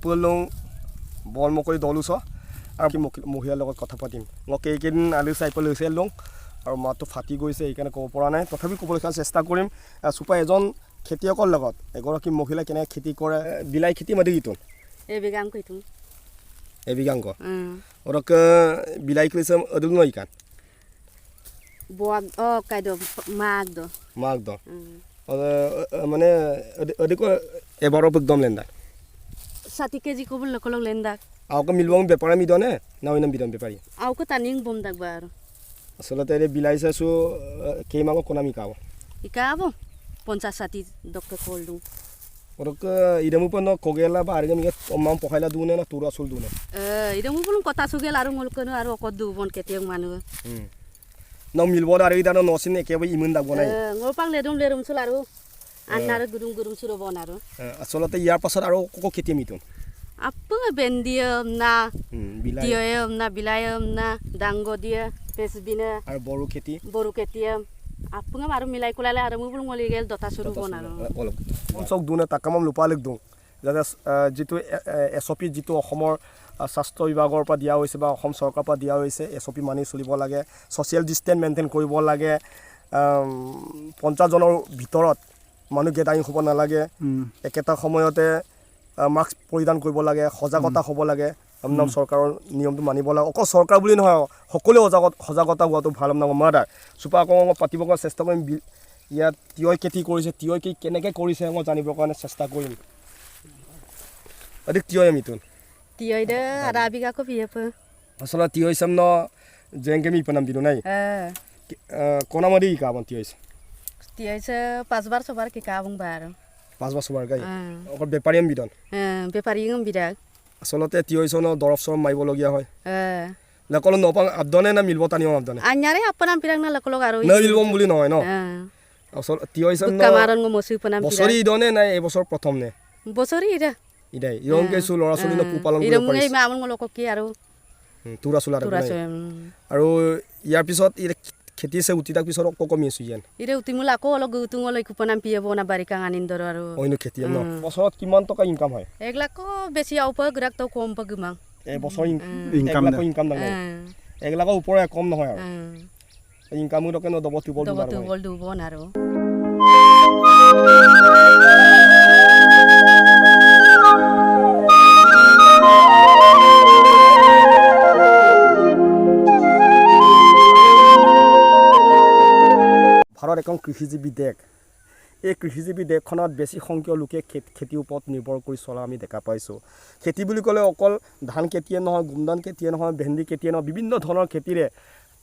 পলং বল মকৰি দলুছ আৰু মহিলাৰ লগত কথা পাতিম মই কেইদিন আলু চাই পেলাই লৈছে লওঁ আৰু মাতটো ফাটি গৈছে সেইকাৰণে ক'ব পৰা নাই তথাপি ক'বলৈ চেষ্টা কৰিম চুপা এজন খেতিয়কৰ লগত এগৰাকী মহিলা কেনেকৈ খেতি কৰে বিলাহী খেতি মাতি কিটো এবিঘাংক ওরক বিলাহী কইছে অদুল নই কান boag kay do magdo magdo মানে অধিক এবারও একদম লেন্দা 7 কেজি কবল লকলক লেন্দা আউকে মিলবং বেপারা মিদনে না ওইনাম বিদন বেপারি আউকে তানিং বম দাগবার আসলে এর বিলাহী চাইছো কেইমাগো কোনামি কাও ইকাবো 50-60 ডক্টর কলদু ওরক ইদমু পন কগেলা বা আরিগা মিগে অমাম পখাইলা দুনে না তুরা সুল দুনে ইদমু পন কথা সুগেল আর মলকনো আর অকদ দু বন কেতিয়াং মানু না মিলবো আর ইদানো নসিন একেবারে ইমন দাগবো নাই ngopang ledum sul aru annar gudung suro bon aru আসলে ইয়ার পাছত আর কোকো খেতি Mithun apa bendiam na diam na bilayam na dango dia pesbina আর বড় খেতি boru ketiam apa ngam aru milai kulala aru mubul ngoli gel dota suru bon aru চক দুনে তাকামাম লুপালেক দুং যাতে যেটো SP যেটো অসমৰ স্বাস্থ্য বিভাগৰ পৰা দিয়া হৈছে বা অসম চৰকাৰৰ পৰা দিয়া হৈছে এসপি মানি চলিব লাগে সোশ্যাল ডিস্টেন্স মেইনটেইন কৰিব লাগে 50 জনৰ ভিতৰত মানুহ গেটাই হ'ব নালাগে একেটা সময়তে মাস্ক পৰিধান কৰিব লাগে সজাগতা হ'ব লাগে আমনাম চৰকাৰৰ নিয়মটো মানিব লাগে অকল চৰকাৰ বুলি নহয় সকলোৱে সজাগতা হোৱাটো ভাল আমনাম মাদাৰ সুপা আকৌ পাতিব চেষ্টা কৰিম ইয়াত তিয়হ খেতি কৰিছে তিয়হ কি কেনেকৈ কৰিছে মই জানিবৰ কাৰণে চেষ্টা কৰিম অধিক তিয়হ Mithun tiyo ida arabiga ko piye আসলে তিয়হ ইসাম ন জেংকে মি পনাম দিনো নাই কোনা মদি কা বন তিয়হ tiyo se 5 bar sobar ki kabung bar 5 বছর বার গাই অকল বেপারিয়াম বিদন বেপারি ngam bidak আসলতে তিয়হ ইসন দরফ সরম মাইব লগিয়া হয় লাকল নপাং আবদনে না মিলব তানিও আবদনে anyare apana pirang na lakolog aro না মিলবম বুলি নহয় ন আসল তিয়হ ইসন ন kamaron ngo mosu panam বছরি দনে নাই এবছর প্রথম নে bosori ida ইদাই ইরংকে সু লৰা চলি ন পুপালন কৰিব পাৰিছে ইৰম আমন ngolok ki aro তুৰা চুলা আৰু ইয়াৰ পিছত খেতি সে উতিতাক পিছত কমি আছো ইয়ান ইৰে উতিমুলা আকৌ অলক গুতুঙলৈ কুপনাম পিয়ে বনা বাৰিকা আনিন্দৰ আৰু অইনো খেতি ন বছৰত কিমান টকা ইনকাম হয় 1 লাখ বেছি আউপ গ্ৰাক তো কম পগমাং এই বছৰ ইনকাম নহয় 1 লাখৰ ওপৰে কম নহয় আৰু ইনকামো টকা ন ডবল টিবল দুবন আৰু ভাৰত এখন কৃষিজীৱী দেশ এই কৃষিজীৱী দেশখনত বেছি সংখ্যক লোকে খেতিৰ ওপৰত নিৰ্ভৰ কৰি চলা আমি দেখা পাইছোঁ খেতি বুলি ক'লে অকল ধান খেতিয়ে নহয় গুমধান খেতিয়ে নহয় ভেন্দি খেতিয়ে নহয় বিভিন্ন ধৰণৰ খেতিৰে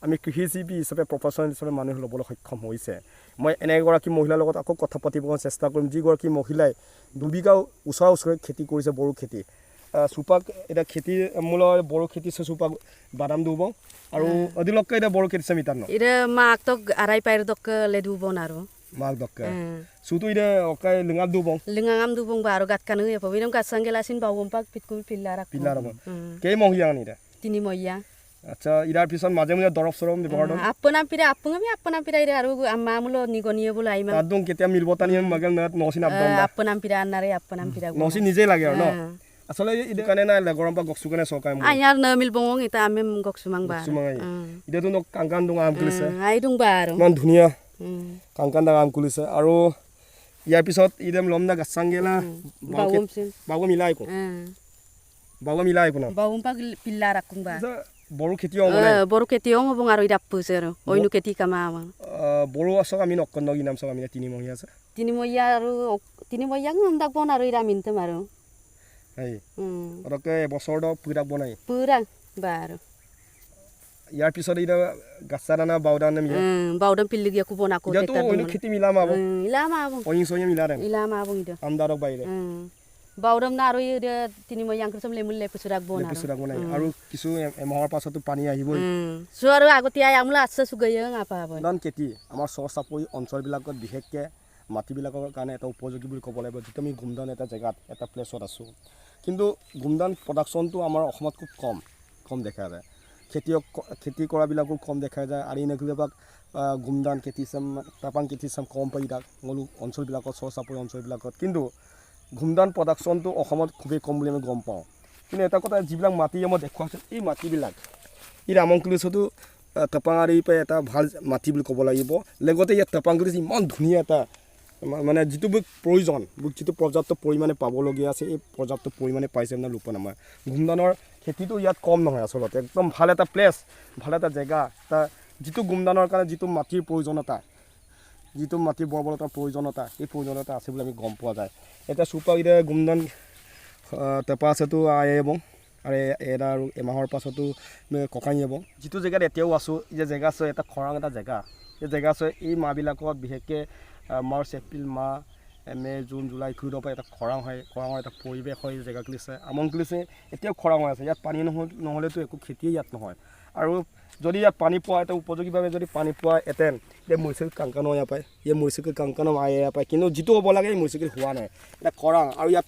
আমি কৃষিজীৱী হিচাপে প্ৰফেশ্যনেল হিচাপে মানুহ ল'বলৈ সক্ষম হৈছে মই এনেগৰাকী মহিলাৰ লগত আকৌ কথা পাতিবলৈ চেষ্টা কৰিম যিগৰাকী মহিলাই দুবিঘা ওচৰে খেতি কৰিছে বড়ো খেতি চুপাক এটা খেতিৰ মূলৰ বড়ো খেতি চুপাক বাদাম দুব আৰু অধিলক্ষ এটা বড়ো খেতি মিটাৰ ন ইৰে মাক তো আৰাই পাইৰ দক লে দুবন আৰু মাক দক সুতু ইৰে অকাই লিঙাম দুবং বাৰো গাত কানো এ পবিৰম কাছাংগেলাসিন বাউম্পাক পিটকুল পিল্লাৰ কেই মহিয়া নিৰা তিনি মহিয়া আচ্ছা ইৰাৰ পিছত মাজে মাজে দৰব সৰম ব্যৱহাৰ দন আপনা পিৰা ইৰে আৰু আমামুলো নিগনিয়ে বুলা আইমা আদং কেতিয়া মিলব তানি মগল নসিন আবদন আপনা পিৰা আনাৰে আপনা পিৰা নসি নিজে লাগে আৰু ন আসলে ইদে কানে না লগৰম পা গকসু কানে সকাই ম আয়াৰ ন মিলবং ইতা আমি গকসুমাং বা ইদে তো ন কাংকান দং আম কুলিছে আই দং বা আৰু মান ধুনিয়া কাংকান দং আম কুলিছে আৰু ইয়াৰ পিছত ইদেম লমনা গাছাংগেলা বাগো মিলাই কো না বাউম পা পিল্লা ৰাকুং বা বড়ো খেতি হ'ব নাই বড়ো খেতি হ'ব আৰু ইদা পছে আৰু অইনু খেতি কামা বড়ো আসক আমি নকন্ন কি নাম সক আমি তিনি মহিয়া আছে তিনি মহিয়া আৰু তিনি মহিয়া নাম দাকবন আৰু ইৰা মিনতে মাৰো এই ওৰকে বছৰ দ পুৰা বনাই পুৰা বাৰ ইয়াৰ পিছত ইদা গাছাৰানা বাউদানা মিয়া বাউদান পিল্লিগিয়া কুবনা কো তেতা ওইনো খেতি মিলামাবো ইলামাবো ওইন সয় মিলারেন ইলামাবো ইদা আমদারক বাইরে বাউদাম না আৰু ইদা তিনি ময়াং কসম লেমুলে পুছৰাক বনাই আৰু কিছু এমহৰ পাছতো পানী আহিবই সো আৰু আগতিয়া আমলা আছে সুগয়ং আপা হয় নন খেতি আমাৰ চৰচাপৰি অঞ্চলবিলাকত বিশেষকৈ মাটিবিলাকৰ কাৰণে এটা উপযোগী বুলি ক'ব লাগিব যেতিয়া আমি গুমধান এটা জেগাত এটা প্লেছত আছোঁ কিন্তু গুমধান প্ৰডাকশ্যনটো আমাৰ অসমত খুব কম দেখা যায় খেতি কৰাবিলাকো কম দেখা যায় আৰু এনেকুৱাবিলাক গুমধান খেতি চাম তাপাং খেতি চাম কম পাই তাক সকলো অঞ্চলবিলাকত চৰচাপৰি অঞ্চলবিলাকত কিন্তু ঘুমদান প্ৰডাকশ্যনটো অসমত খুবেই কম বুলি আমি গম পাওঁ কিন্তু এটা কথা যিবিলাক মাটি মই দেখুৱাইছোঁ এই মাটিবিলাক ই আমংকুলিছতো টেপাঙাৰীৰ পৰা এটা ভাল মাটি বুলি ক'ব লাগিব লগতে ইয়াত টেপাংকুলিছ ইমান ধুনীয়া এটা মানে যিটো মোক প্ৰয়োজন মোক যিটো পৰ্যাপ্ত পৰিমাণে পাবলগীয়া আছে এই পৰ্যাপ্ত পৰিমাণে পাইছে মানে লুপনামাৰ গুমদানৰ খেতিটো ইয়াত কম নহয় আচলতে একদম ভাল এটা প্লেচ ভাল এটা জেগা এটা যিটো গুমদানৰ কাৰণে যিটো মাটিৰ প্ৰয়োজনীয়তা যিটো মাটিৰ বৰ্বৰতাৰ প্ৰয়োজনীয়তা এই প্ৰয়োজনীয়তা আছে বুলি আমি গম পোৱা যায় এতিয়া চুপাগিৰে গুমদান টেপা আছেতো আই এবং আৰু এটা আৰু এমাহৰ পাছতো ককাই এবং যিটো জেগাত এতিয়াও আছোঁ এই যে জেগা আছে এটা খৰাং এটা জেগা এই জেগা আছে এই মাহবিলাকত বিশেষকৈ মাৰ্চ এপ্ৰিল মাহ মে জুন জুলাই ঘূৰিব পৰা এটা খৰাঙৰ এটা পৰিৱেশ হয় এই জেগাখিনিছে আমংকুলিছে এতিয়াও খৰাং হৈ আছে ইয়াত পানী নহ'লেতো একো খেতিয়ে ইয়াত নহয় আৰু যদি ইয়াত পানী পোৱা এটা উপযোগীভাৱে যদি পানী পোৱা এতেন এতিয়া মৰিচিল কাংকানো ইয়াৰ পায় এই মৰিচিল কাংকানো ইয়াৰ পায় কিন্তু যিটো হ'ব লাগে এই মৰিচিল হোৱা নাই এটা খৰাং আৰু ইয়াত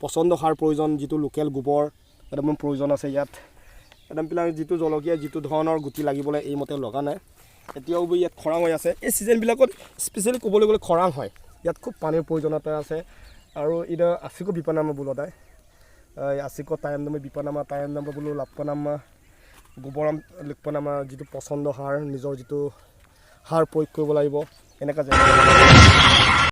পচন্দ সাৰ প্ৰয়োজন যিটো লোকেল গোবৰ একদম প্ৰয়োজন আছে ইয়াত একদম পেলাই যিটো জলকীয়া যিটো ধৰণৰ গুটি লাগিবলৈ এইমতে লগা নাই এতিয়াও ইয়াত খৰাং হৈ আছে এই ছিজনবিলাকত স্পেচিয়েলি ক'বলৈ গ'লে খৰাং হয় ইয়াত খুব পানীৰ প্ৰয়োজনীয়তা আছে আৰু এতিয়া আছিকো বিপনামা বোলোদায় আছিকো টাইম নামে বিপনামা টাইম নাম্বাৰ বোলো লাপনামা গোবৰাম লিপনামা যিটো পচন্দ সাৰ নিজৰ যিটো সাৰ প্ৰয়োগ কৰিব লাগিব এনেকুৱা